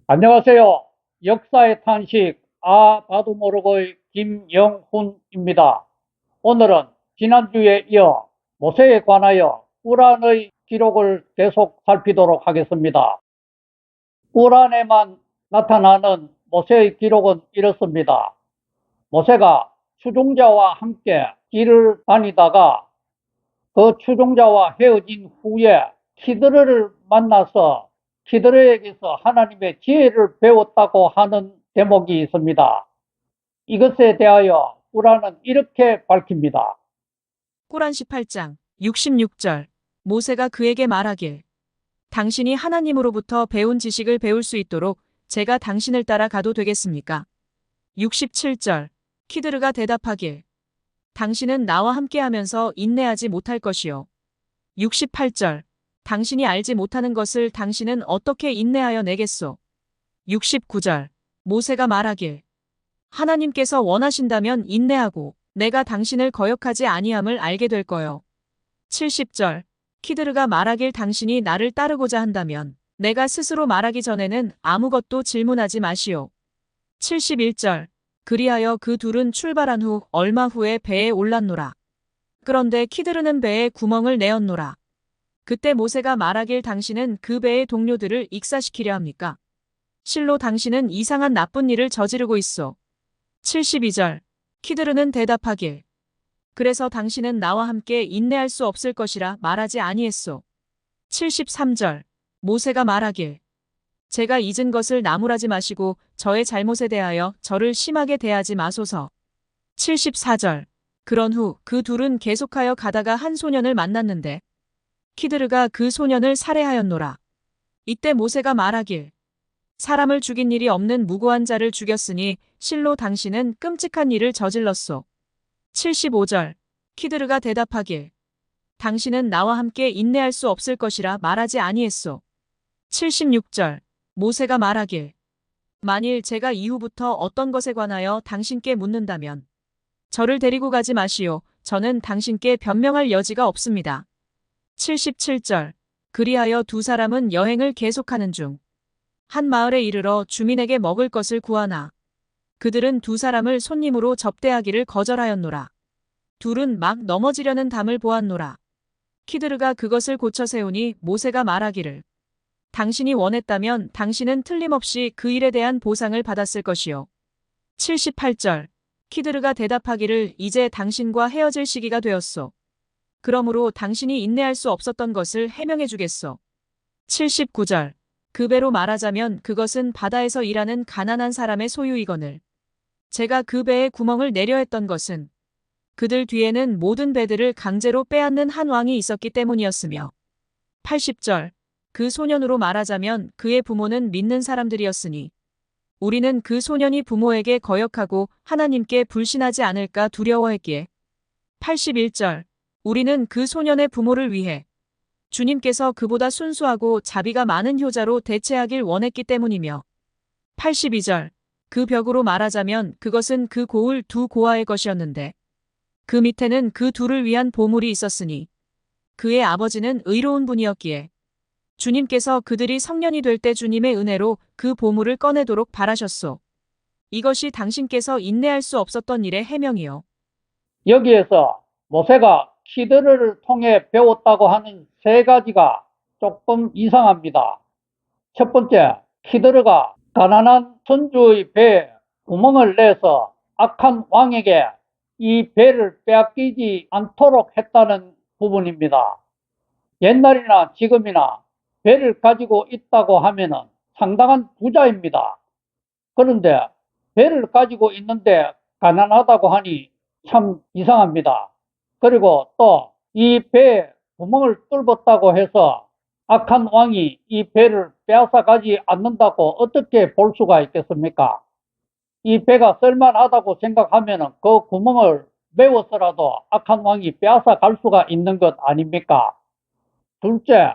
안녕하세요. 역사의 탄식, 봐도 모르고의 김영훈입니다. 오늘은 지난주에 이어 모세에 관하여 꾸란의 기록을 계속 살피도록 하겠습니다. 꾸란에만 나타나는 모세의 기록은 이렇습니다. 모세가 추종자와 함께 길을 다니다가 그 추종자와 헤어진 후에 키드르를 만나서 키드르에게서 하나님의 지혜를 배웠다고 하는 대목이 있습니다. 이것에 대하여 꾸란은 이렇게 밝힙니다. 꾸란 18장 66절 모세가 그에게 말하길 당신이 하나님으로부터 배운 지식을 배울 수 있도록 제가 당신을 따라 가도 되겠습니까? 67절 키드르가 대답하길 당신은 나와 함께하면서 인내하지 못할 것이요. 68절 당신이 알지 못하는 것을 당신은 어떻게 인내하여 내겠소? 69절 모세가 말하길 하나님께서 원하신다면 인내하고 내가 당신을 거역하지 아니함을 알게 될 거요. 70절 키드르가 말하길 당신이 나를 따르고자 한다면 내가 스스로 말하기 전에는 아무것도 질문하지 마시오. 71절 그리하여 그 둘은 출발한 후 얼마 후에 배에 올랐노라. 그런데 키드르는 배에 구멍을 내었노라. 그때 모세가 말하길 당신은 그 배의 동료들을 익사시키려 합니까? 실로 당신은 이상한 나쁜 일을 저지르고 있소. 72절 키드르는 대답하길 그래서 당신은 나와 함께 인내할 수 없을 것이라 말하지 아니했소. 73절 모세가 말하길 제가 잊은 것을 나무라지 마시고 저의 잘못에 대하여 저를 심하게 대하지 마소서. 74절 그런 후 그 둘은 계속하여 가다가 한 소년을 만났는데 키드르가 그 소년을 살해하였노라. 이때 모세가 말하길 사람을 죽인 일이 없는 무고한 자를 죽였으니 실로 당신은 끔찍한 일을 저질렀소. 75절 키드르가 대답하길 당신은 나와 함께 인내할 수 없을 것이라 말하지 아니했소. 76절 모세가 말하길 만일 제가 이후부터 어떤 것에 관하여 당신께 묻는다면 저를 데리고 가지 마시오. 저는 당신께 변명할 여지가 없습니다. 77절 그리하여 두 사람은 여행을 계속하는 중 한 마을에 이르러 주민에게 먹을 것을 구하나 그들은 두 사람을 손님으로 접대하기를 거절하였노라. 둘은 막 넘어지려는 담을 보았노라. 키드르가 그것을 고쳐 세우니 모세가 말하기를 당신이 원했다면 당신은 틀림없이 그 일에 대한 보상을 받았을 것이요. 78절 키드르가 대답하기를 이제 당신과 헤어질 시기가 되었소. 그러므로 당신이 인내할 수 없었던 것을 해명해 주겠소. 79절 그 배로 말하자면 그것은 바다에서 일하는 가난한 사람의 소유이거늘 제가 그 배에 구멍을 내려 했던 것은 그들 뒤에는 모든 배들을 강제로 빼앗는 한 왕이 있었기 때문이었으며 80절 그 소년으로 말하자면 그의 부모는 믿는 사람들이었으니 우리는 그 소년이 부모에게 거역하고 하나님께 불신하지 않을까 두려워했기에 81절 우리는 그 소년의 부모를 위해 주님께서 그보다 순수하고 자비가 많은 효자로 대체하길 원했기 때문이며 82절 그 벽으로 말하자면 그것은 그 고을 두 고아의 것이었는데 그 밑에는 그 둘을 위한 보물이 있었으니 그의 아버지는 의로운 분이었기에 주님께서 그들이 성년이 될 때 주님의 은혜로 그 보물을 꺼내도록 바라셨소. 이것이 당신께서 인내할 수 없었던 일의 해명이요. 여기에서 모세가 키드르를 통해 배웠다고 하는 세 가지가 조금 이상합니다. 첫 번째, 키드르가 가난한 선주의 배에 구멍을 내서 악한 왕에게 이 배를 빼앗기지 않도록 했다는 부분입니다. 옛날이나 지금이나 배를 가지고 있다고 하면은 상당한 부자입니다. 그런데 배를 가지고 있는데 가난하다고 하니 참 이상합니다. 그리고 또 이 배에 구멍을 뚫었다고 해서 악한 왕이 이 배를 빼앗아 가지 않는다고 어떻게 볼 수가 있겠습니까? 이 배가 쓸만하다고 생각하면 그 구멍을 메워서라도 악한 왕이 빼앗아 갈 수가 있는 것 아닙니까? 둘째,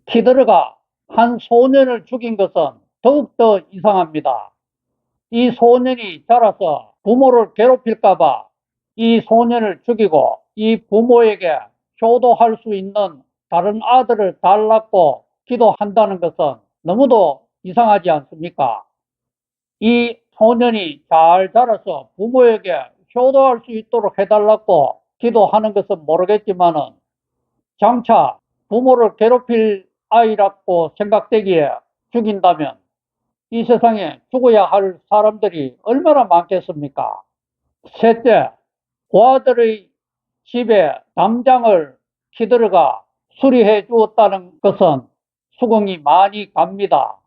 키드르가 한 소년을 죽인 것은 더욱더 이상합니다. 이 소년이 자라서 부모를 괴롭힐까봐 이 소년을 죽이고 이 부모에게 효도할 수 있는 다른 아들을 달라고 기도한다는 것은 너무도 이상하지 않습니까? 이 소년이 잘 자라서 부모에게 효도할 수 있도록 해달라고 기도하는 것은 모르겠지만은 장차 부모를 괴롭힐 아이라고 생각되기에 죽인다면 이 세상에 죽어야 할 사람들이 얼마나 많겠습니까? 셋째, 고아들의 집에 담장을 키들어가 수리해 주었다는 것은 수긍이 많이 갑니다.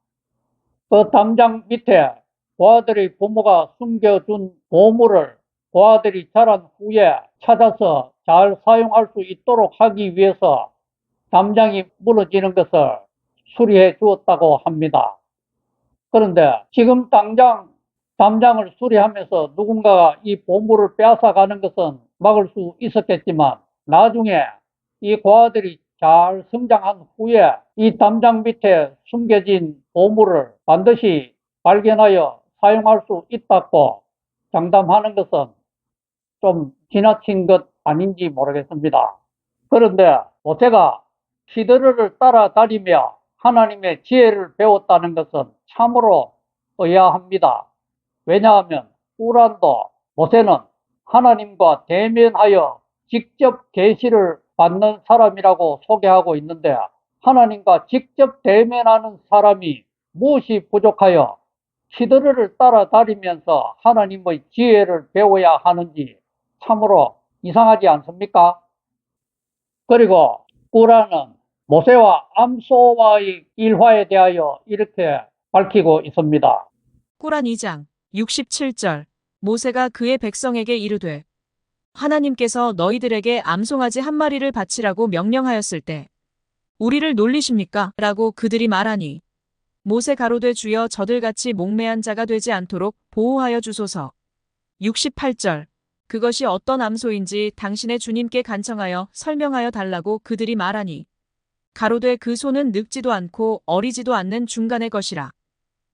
그 담장 밑에 고아들의 부모가 숨겨준 보물을 고아들이 자란 후에 찾아서 잘 사용할 수 있도록 하기 위해서 담장이 무너지는 것을 수리해 주었다고 합니다. 그런데 지금 당장 담장을 수리하면서 누군가가 이 보물을 빼앗아가는 것은 막을 수 있었겠지만 나중에 이 고아들이 잘 성장한 후에 이 담장 밑에 숨겨진 보물을 반드시 발견하여 사용할 수 있다고 장담하는 것은 좀 지나친 것 아닌지 모르겠습니다. 그런데 모세가 히드르를 따라다니며 하나님의 지혜를 배웠다는 것은 참으로 의아합니다. 왜냐하면 우란도 모세는 하나님과 대면하여 직접 계시를 받는 사람이라고 소개하고 있는데 하나님과 직접 대면하는 사람이 무엇이 부족하여 히드르를 따라다니면서 하나님의 지혜를 배워야 하는지 참으로 이상하지 않습니까? 그리고 꾸란은 모세와 암소와의 일화에 대하여 이렇게 밝히고 있습니다. 꾸란 2장 67절 모세가 그의 백성에게 이르되 하나님께서 너희들에게 암송아지 한 마리를 바치라고 명령하였을 때 우리를 놀리십니까? 라고 그들이 말하니 모세 가로되 주여 저들같이 목매한 자가 되지 않도록 보호하여 주소서. 68절 그것이 어떤 암소인지 당신의 주님께 간청하여 설명하여 달라고 그들이 말하니 가로되 그 소는 늙지도 않고 어리지도 않는 중간의 것이라.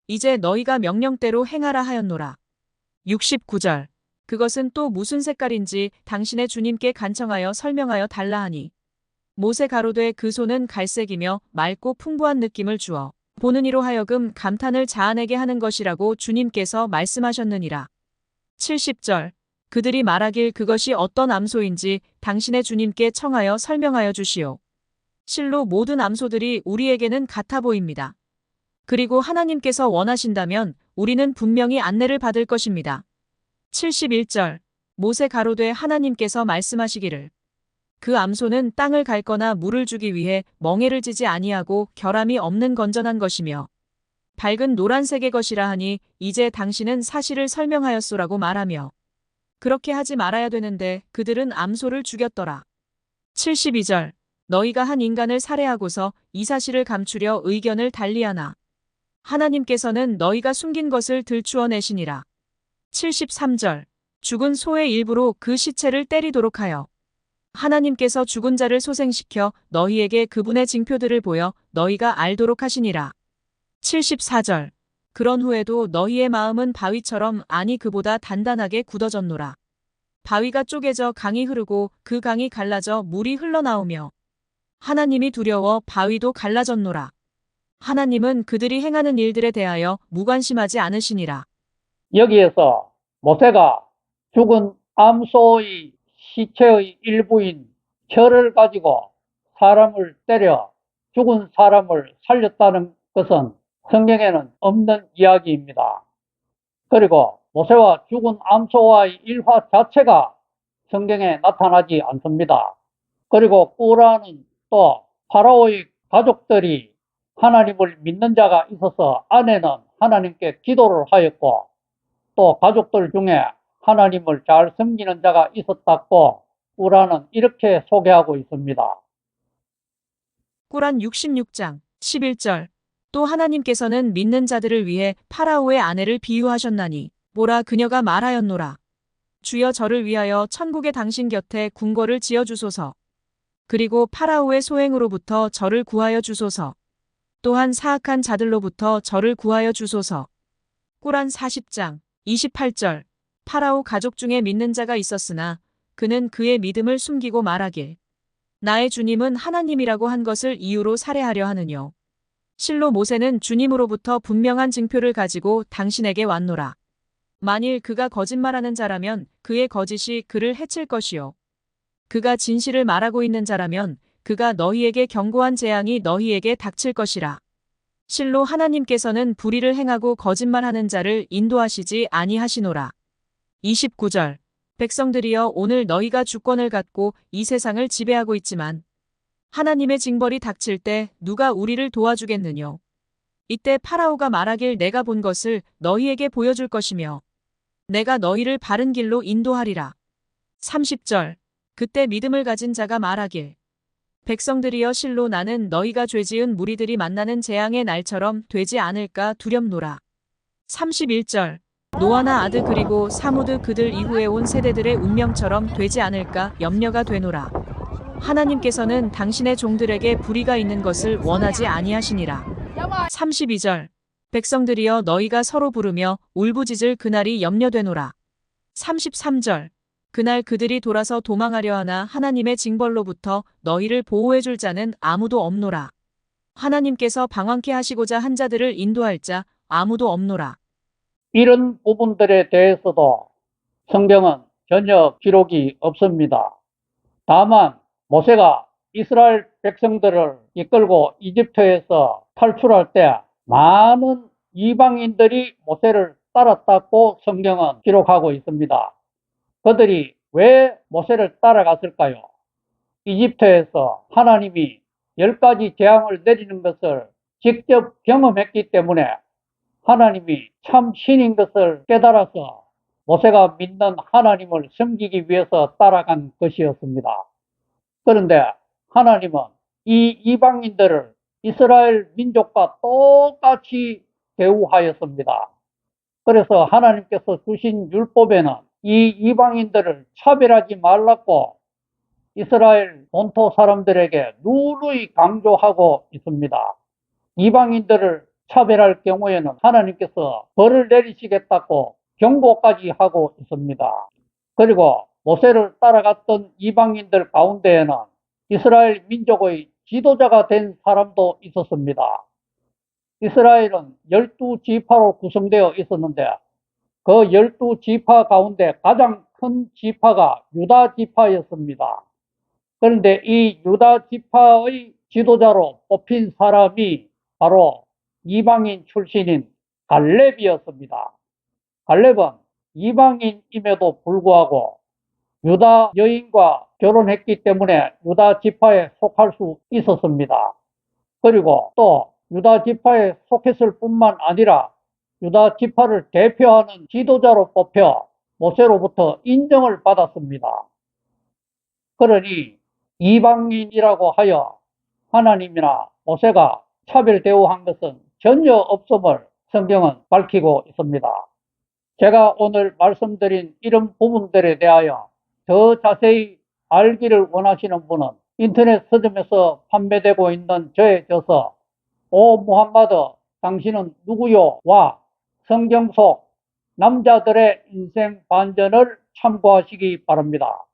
이제 너희가 명령대로 행하라 하였노라. 69절 그것은 또 무슨 색깔인지 당신의 주님께 간청하여 설명하여 달라 하니 모세 가로되 그 소는 갈색이며 맑고 풍부한 느낌을 주어 보는 이로 하여금 감탄을 자아내게 하는 것이라고 주님께서 말씀하셨느니라. 70절 그들이 말하길 그것이 어떤 암소인지 당신의 주님께 청하여 설명하여 주시오. 실로 모든 암소들이 우리에게는 같아 보입니다. 그리고 하나님께서 원하신다면 우리는 분명히 안내를 받을 것입니다. 71절 모세 가로되 하나님께서 말씀하시기를 그 암소는 땅을 갉거나 물을 주기 위해 멍에를 지지 아니하고 결함이 없는 건전한 것이며 밝은 노란색의 것이라 하니 이제 당신은 사실을 설명하였소라고 말하며 그렇게 하지 말아야 되는데 그들은 암소를 죽였더라. 72절 너희가 한 인간을 살해하고서 이 사실을 감추려 의견을 달리하나 하나님께서는 너희가 숨긴 것을 들추어 내시니라. 73절 죽은 소의 일부로 그 시체를 때리도록 하여 하나님께서 죽은 자를 소생시켜 너희에게 그분의 징표들을 보여 너희가 알도록 하시니라. 74절 그런 후에도 너희의 마음은 바위처럼 아니 그보다 단단하게 굳어졌노라. 바위가 쪼개져 강이 흐르고 그 강이 갈라져 물이 흘러나오며 하나님이 두려워 바위도 갈라졌노라. 하나님은 그들이 행하는 일들에 대하여 무관심하지 않으시니라. 여기에서 모세가 죽은 암소의 시체의 일부인 혀를 가지고 사람을 때려 죽은 사람을 살렸다는 것은 성경에는 없는 이야기입니다. 그리고 모세와 죽은 암소와의 일화 자체가 성경에 나타나지 않습니다. 그리고 꾸란은 또 파라오의 가족들이 하나님을 믿는 자가 있어서 아내는 하나님께 기도를 하였고 또 가족들 중에 하나님을 잘 섬기는 자가 있었다고 꾸란은 이렇게 소개하고 있습니다. 꾸란 66장 11절 또 하나님께서는 믿는 자들을 위해 파라오의 아내를 비유하셨나니 보라 그녀가 말하였노라. 주여 저를 위하여 천국의 당신 곁에 궁궐을 지어주소서. 그리고 파라오의 소행으로부터 저를 구하여 주소서. 또한 사악한 자들로부터 저를 구하여 주소서. 꾸란 40장 28절 파라오 가족 중에 믿는 자가 있었으나 그는 그의 믿음을 숨기고 말하길 나의 주님은 하나님이라고 한 것을 이유로 살해하려 하느뇨. 실로 모세는 주님으로부터 분명한 증표를 가지고 당신에게 왔노라. 만일 그가 거짓말하는 자라면 그의 거짓이 그를 해칠 것이요. 그가 진실을 말하고 있는 자라면 그가 너희에게 경고한 재앙이 너희에게 닥칠 것이라. 실로 하나님께서는 불의를 행하고 거짓말하는 자를 인도하시지 아니하시노라. 29절. 백성들이여 오늘 너희가 주권을 갖고 이 세상을 지배하고 있지만 하나님의 징벌이 닥칠 때 누가 우리를 도와주겠느뇨. 이때 파라오가 말하길 내가 본 것을 너희에게 보여줄 것이며 내가 너희를 바른 길로 인도하리라. 30절. 그때 믿음을 가진 자가 말하길 백성들이여 실로 나는 너희가 죄지은 무리들이 만나는 재앙의 날처럼 되지 않을까 두렵노라. 31절. 노아나 아드 그리고 사무드 그들 이후에 온 세대들의 운명처럼 되지 않을까 염려가 되노라. 하나님께서는 당신의 종들에게 불의가 있는 것을 원하지 아니하시니라. 32절. 백성들이여 너희가 서로 부르며 울부짖을 그날이 염려되노라. 33절. 그날 그들이 돌아서 도망하려 하나 하나님의 징벌로부터 너희를 보호해 줄 자는 아무도 없노라. 하나님께서 방황케 하시고자 한 자들을 인도할 자 아무도 없노라. 이런 부분들에 대해서도 성경은 전혀 기록이 없습니다. 다만 모세가 이스라엘 백성들을 이끌고 이집트에서 탈출할 때 많은 이방인들이 모세를 따랐다고 성경은 기록하고 있습니다. 그들이 왜 모세를 따라갔을까요? 이집트에서 하나님이 10가지 재앙을 내리는 것을 직접 경험했기 때문에 하나님이 참 신인 것을 깨달아서 모세가 믿는 하나님을 섬기기 위해서 따라간 것이었습니다. 그런데 하나님은 이 이방인들을 이스라엘 민족과 똑같이 대우하였습니다. 그래서 하나님께서 주신 율법에는 이 이방인들을 차별하지 말라고 이스라엘 본토 사람들에게 누누이 강조하고 있습니다. 이방인들을 차별할 경우에는 하나님께서 벌을 내리시겠다고 경고까지 하고 있습니다. 그리고 모세를 따라갔던 이방인들 가운데에는 이스라엘 민족의 지도자가 된 사람도 있었습니다. 이스라엘은 12지파로 구성되어 있었는데 그 12지파 가운데 가장 큰 지파가 유다 지파였습니다. 그런데 이 유다 지파의 지도자로 뽑힌 사람이 바로 이방인 출신인 갈렙이었습니다. 갈렙은 이방인임에도 불구하고 유다 여인과 결혼했기 때문에 유다 지파에 속할 수 있었습니다. 그리고 또 유다 지파에 속했을 뿐만 아니라 유다 지파를 대표하는 지도자로 뽑혀 모세로부터 인정을 받았습니다. 그러니 이방인이라고 하여 하나님이나 모세가 차별 대우한 것은 전혀 없음을 성경은 밝히고 있습니다. 제가 오늘 말씀드린 이런 부분들에 대하여 더 자세히 알기를 원하시는 분은 인터넷 서점에서 판매되고 있는 저의 저서 오 무함마드 당신은 누구요? 와 성경 속 남자들의 인생 반전을 참고하시기 바랍니다.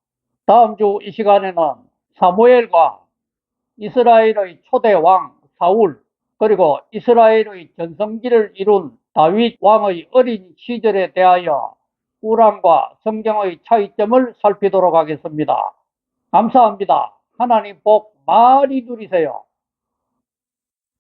다음 주 이 시간에는 사무엘과 이스라엘의 초대 왕 사울 그리고 이스라엘의 전성기를 이룬 다윗 왕의 어린 시절에 대하여 꾸란과 성경의 차이점을 살피도록 하겠습니다. 감사합니다. 하나님 복 많이 누리세요.